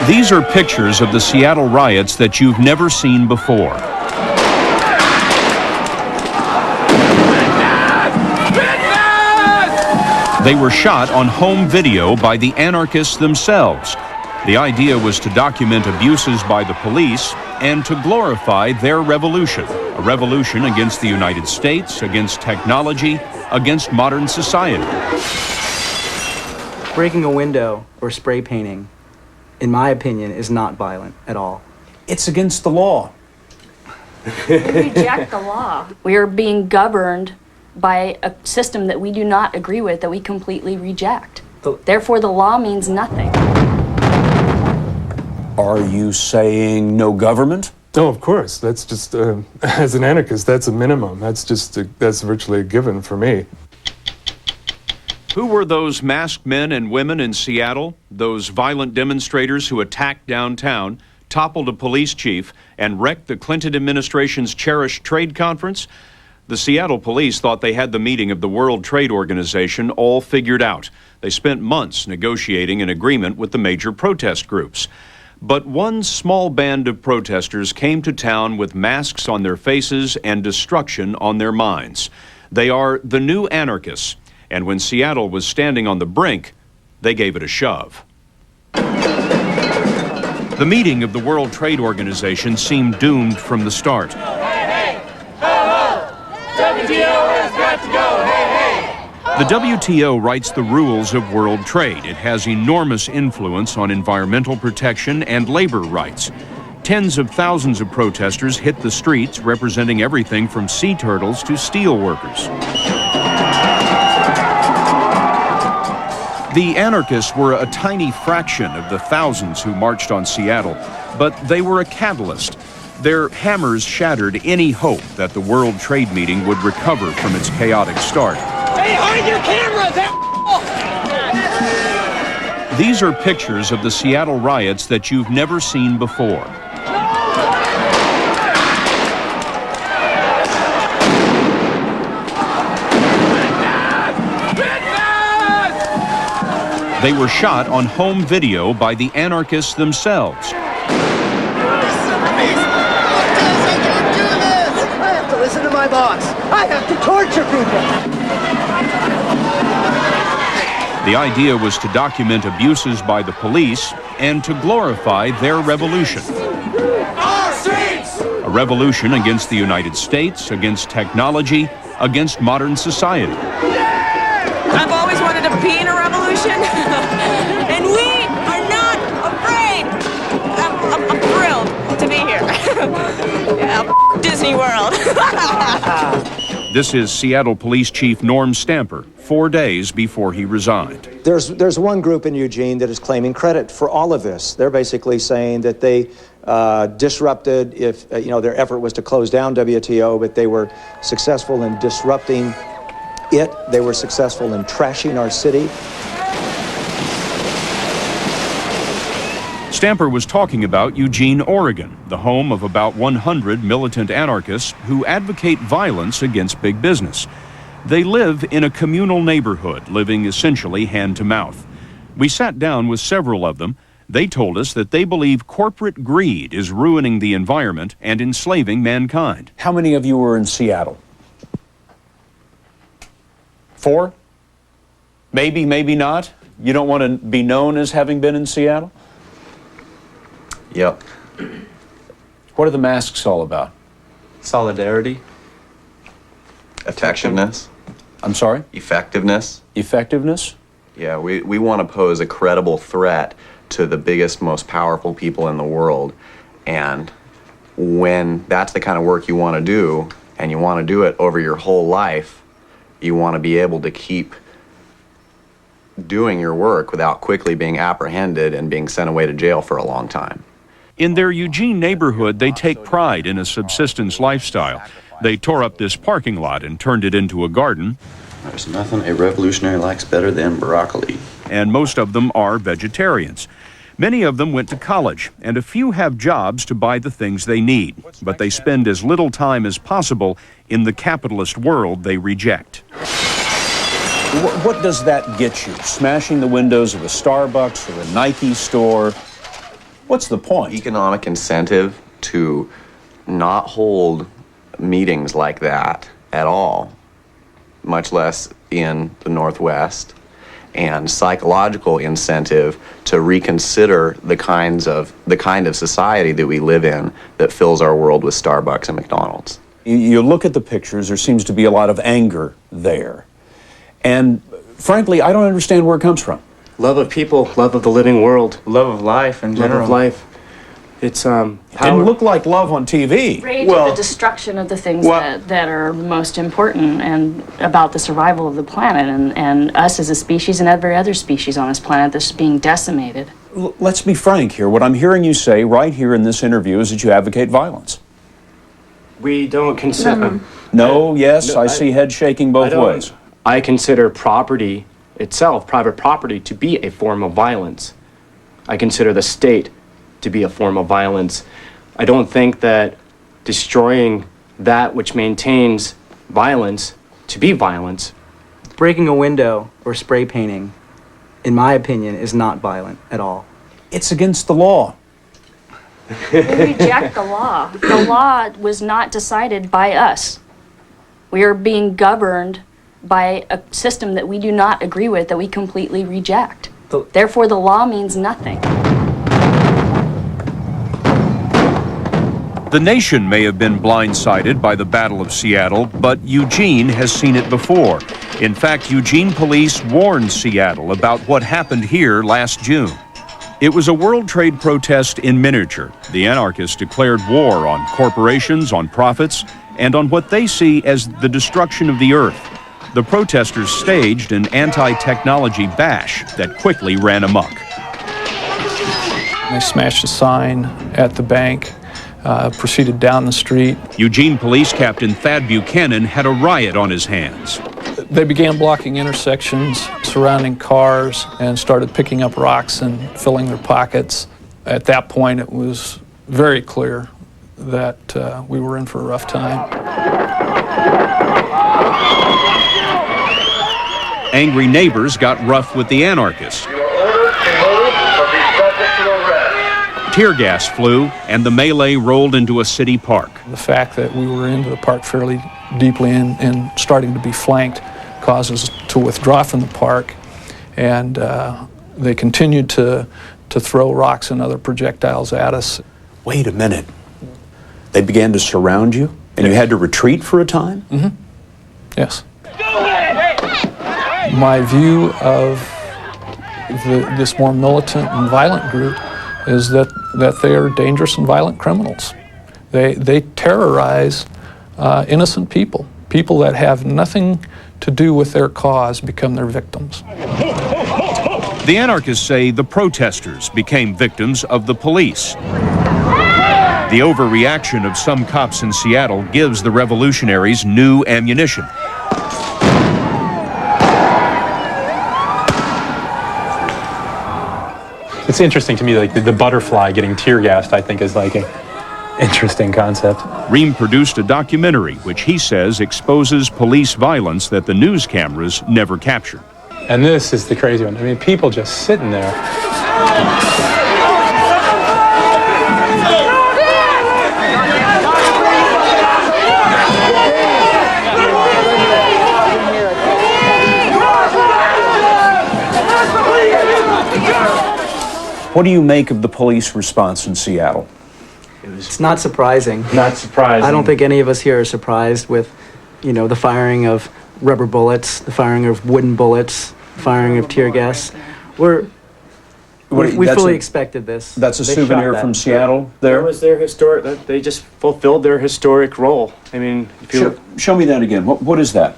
These are pictures of the Seattle riots that you've never seen before. They were shot on home video by the anarchists themselves. The idea was to document abuses by the police and to glorify their revolution, a revolution against the United States, against technology, against modern society. Breaking a window or spray painting, in my opinion, is not violent at all. It's against the law. We reject the law. We are being governed by a system that we do not agree with, that we completely reject. Therefore, the law means nothing. Are you saying no government? Oh, of course. That's just, as an anarchist, that's a minimum. That's virtually a given for me. Who were those masked men and women in Seattle? Those violent demonstrators who attacked downtown, toppled a police chief, and wrecked the Clinton administration's cherished trade conference? The Seattle police thought they had the meeting of the World Trade Organization all figured out. They spent months negotiating an agreement with the major protest groups. But one small band of protesters came to town with masks on their faces and destruction on their minds. They are the New Anarchists, and when Seattle was standing on the brink, they gave it a shove. The meeting of the World Trade Organization seemed doomed from the start. Hey, hey, ho, ho. WTO has got to go, hey, hey. The WTO writes the rules of world trade. It has enormous influence on environmental protection and labor rights. Tens of thousands of protesters hit the streets, representing everything from sea turtles to steel workers. The anarchists were a tiny fraction of the thousands who marched on Seattle, but they were a catalyst. Their hammers shattered any hope that the World Trade meeting would recover from its chaotic start. Hey, hide your cameras! These are pictures of the Seattle riots that you've never seen before. They were shot on home video by the anarchists themselves. I have to listen to my boss. I have to torture people. The idea was to document abuses by the police and to glorify their revolution. Our streets! A revolution against the United States, against technology, against modern society. I've always wanted to be in a revolution, and we are not afraid. I'm thrilled to be here. Yeah, Disney World. This is Seattle Police Chief Norm Stamper, 4 days before he resigned. There's one group in Eugene that is claiming credit for all of this. They're basically saying that they disrupted, if their effort was to close down WTO, but they were successful in disrupting it. They were successful in trashing our city. Stamper was talking about Eugene, Oregon, the home of about 100 militant anarchists who advocate violence against big business. They live in a communal neighborhood, living essentially hand to mouth. We sat down with several of them. They told us that they believe corporate greed is ruining the environment and enslaving mankind. How many of you were in Seattle? 4? Maybe, maybe not? You don't want to be known as having been in Seattle? Yep. What are the masks all about? Solidarity. Effectiveness. I'm sorry? Effectiveness. Effectiveness? Yeah, we want to pose a credible threat to the biggest, most powerful people in the world. And when that's the kind of work you want to do, and you want to do it over your whole life, you want to be able to keep doing your work without quickly being apprehended and being sent away to jail for a long time. In their Eugene neighborhood, they take pride in a subsistence lifestyle. They tore up this parking lot and turned it into a garden. There's nothing a revolutionary likes better than broccoli. And most of them are vegetarians. Many of them went to college, and a few have jobs to buy the things they need. But they spend as little time as possible in the capitalist world they reject. What does that get you? Smashing the windows of a Starbucks or a Nike store? What's the point? Economic incentive to not hold meetings like that at all, much less in the Northwest, and psychological incentive to reconsider the kind of society that we live in that fills our world with Starbucks and McDonald's. You look at the pictures, there seems to be a lot of anger there. And frankly, I don't understand where it comes from. Love of people, love of the living world, love of life in general. Love of life. It's It didn't look like love on TV. Rage at the destruction of the things that are most important and about the survival of the planet and us as a species and every other species on this planet that's being decimated. Let's be frank here. What I'm hearing you say right here in this interview is that you advocate violence. We don't consider... No, yes, I see head shaking both ways. I consider property itself, private property, to be a form of violence. I consider the state to be a form of violence. I don't think that destroying that which maintains violence to be violence. Breaking a window or spray painting, in my opinion, is not violent at all. It's against the law. We reject the law. The law was not decided by us. We are being governed by a system that we do not agree with, that we completely reject. Therefore, the law means nothing. The nation may have been blindsided by the Battle of Seattle, but Eugene has seen it before. In fact, Eugene police warned Seattle about what happened here last June. It was a World Trade protest in miniature. The anarchists declared war on corporations, on profits, and on what they see as the destruction of the earth. The protesters staged an anti-technology bash that quickly ran amok. They smashed a sign at the bank, proceeded down the street. Eugene Police Captain Thad Buchanan had a riot on his hands. They began blocking intersections surrounding cars and started picking up rocks and filling their pockets. At that point, it was very clear that we were in for a rough time. Angry neighbors got rough with the anarchists. Tear gas flew, and the melee rolled into a city park. The fact that we were into the park fairly deeply and starting to be flanked caused us to withdraw from the park, and they continued to throw rocks and other projectiles at us. Wait a minute. They began to surround you, and you had to retreat for a time? Mm-hmm. Yes. My view of this more militant and violent group is that they are dangerous and violent criminals. They terrorize innocent people. People that have nothing to do with their cause become their victims. The anarchists say the protesters became victims of the police. The overreaction of some cops in Seattle gives the revolutionaries new ammunition. It's interesting to me, like the butterfly getting tear gassed, I think is like an interesting concept. Ream produced a documentary which he says exposes police violence that the news cameras never captured. And this is the crazy one. I mean, people just sitting there. What do you make of the police response in Seattle? It's not surprising. Not surprising. I don't think any of us here are surprised with, the firing of rubber bullets, the firing of wooden bullets, the firing of tear gas. We fully expected this. That's a souvenir from Seattle there? That was their historic, they just fulfilled their historic role. I mean, if you show me that again. What is that?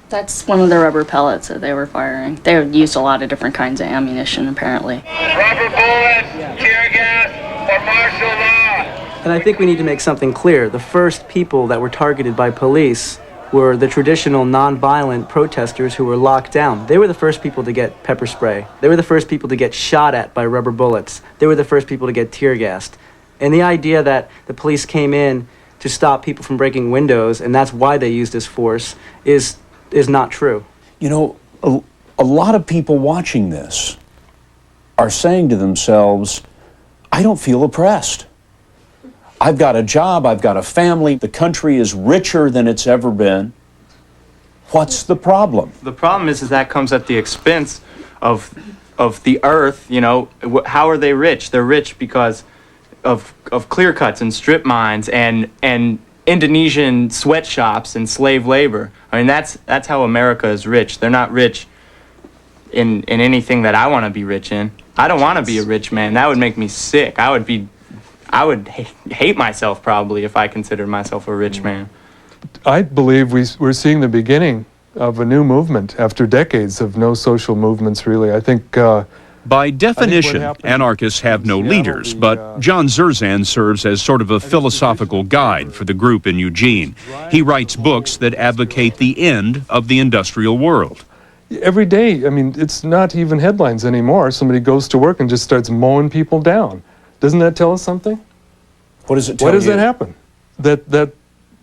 That's one of the rubber pellets that they were firing. They used a lot of different kinds of ammunition, apparently. Rubber bullets, tear gas, or martial law. And I think we need to make something clear. The first people that were targeted by police were the traditional nonviolent protesters who were locked down. They were the first people to get pepper spray. They were the first people to get shot at by rubber bullets. They were the first people to get tear gassed. And the idea that the police came in to stop people from breaking windows, and that's why they used this force, is not true. A lot of people watching this are saying to themselves, I don't feel oppressed. I've got a job, I've got a family, the country is richer than it's ever been. What's the problem? The problem is that comes at the expense of the earth. You know, how are they rich? They're rich because of clear cuts and strip mines and Indonesian sweatshops and slave labor. I mean, that's how America is rich. They're not rich in anything that I want to be rich in. I don't want to be a rich man. That would make me sick. I would hate myself probably if I considered myself a rich man. I believe we're seeing the beginning of a new movement after decades of no social movements, really. I think... By definition, anarchists have no leaders, but John Zerzan serves as sort of a philosophical guide for the group in Eugene. He writes books that advocate the end of the industrial world. Every day, I mean, it's not even headlines anymore. Somebody goes to work and just starts mowing people down. Doesn't that tell us something? What does it tell you? Why does that happen? That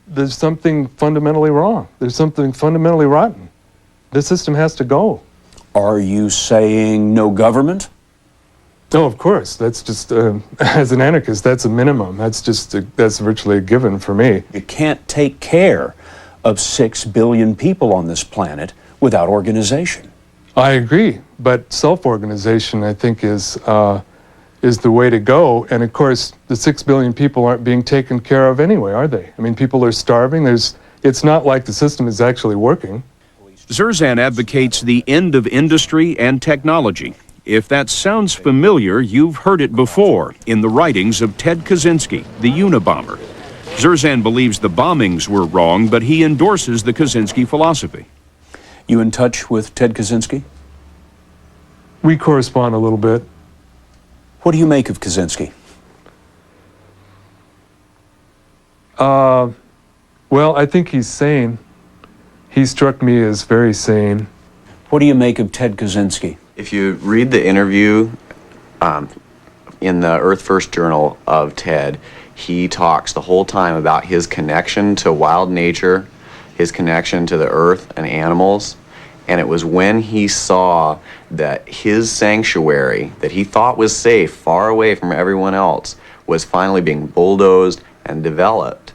there's something fundamentally wrong. There's something fundamentally rotten. This system has to go. Are you saying no government? No, of course. That's just, as an anarchist, that's a minimum. That's virtually a given for me. You can't take care of 6 billion people on this planet without organization. I agree, but self-organization, I think, is the way to go. And of course, the 6 billion people aren't being taken care of anyway, are they? I mean, people are starving. It's not like the system is actually working. Zerzan advocates the end of industry and technology. If that sounds familiar, you've heard it before in the writings of Ted Kaczynski, the Unabomber. Zerzan believes the bombings were wrong, but he endorses the Kaczynski philosophy. You in touch with Ted Kaczynski? We correspond a little bit. What do you make of Kaczynski? Well, I think he's sane. He struck me as very sane. What do you make of Ted Kaczynski? If you read the interview in the Earth First Journal of Ted, he talks the whole time about his connection to wild nature, his connection to the earth and animals, and it was when he saw that his sanctuary, that he thought was safe, far away from everyone else, was finally being bulldozed and developed.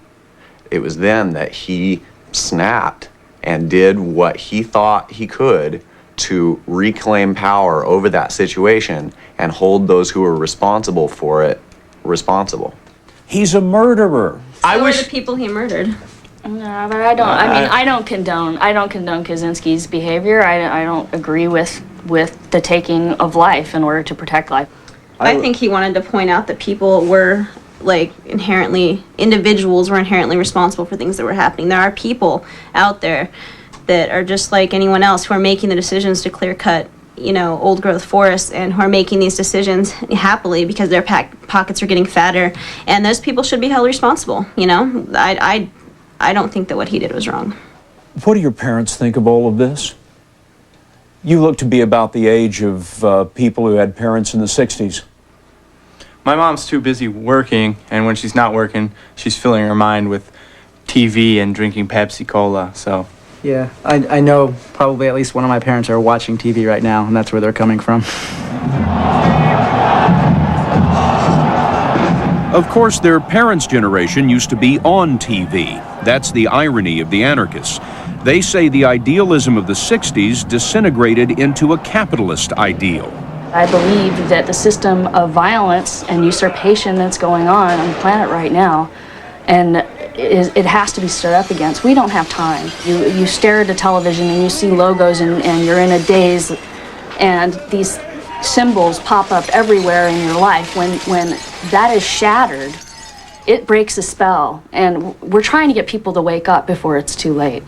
It was then that he snapped and did what he thought he could to reclaim power over that situation and hold those who were responsible for it responsible. He's a murderer. So were the people he murdered. No, but I don't. I don't condone Kaczynski's behavior. I don't agree with the taking of life in order to protect life. I think he wanted to point out that people were individuals were inherently responsible for things that were happening. There are people out there that are just like anyone else who are making the decisions to clear cut, old growth forests, and who are making these decisions happily because their pockets are getting fatter, and those people should be held responsible. I don't think that what he did was wrong. What do your parents think of all of this? You look to be about the age of people who had parents in the 60s. My mom's too busy working, and when she's not working, she's filling her mind with TV and drinking Pepsi Cola, so... Yeah, I know probably at least one of my parents are watching TV right now, and that's where they're coming from. Of course, their parents' generation used to be on TV. That's the irony of the anarchists. They say the idealism of the 60s disintegrated into a capitalist ideal. I believe that the system of violence and usurpation that's going on the planet right now, and it has to be stood up against. We don't have time. You stare at the television and you see logos and you're in a daze, and these symbols pop up everywhere in your life. When that is shattered, it breaks a spell, and we're trying to get people to wake up before it's too late.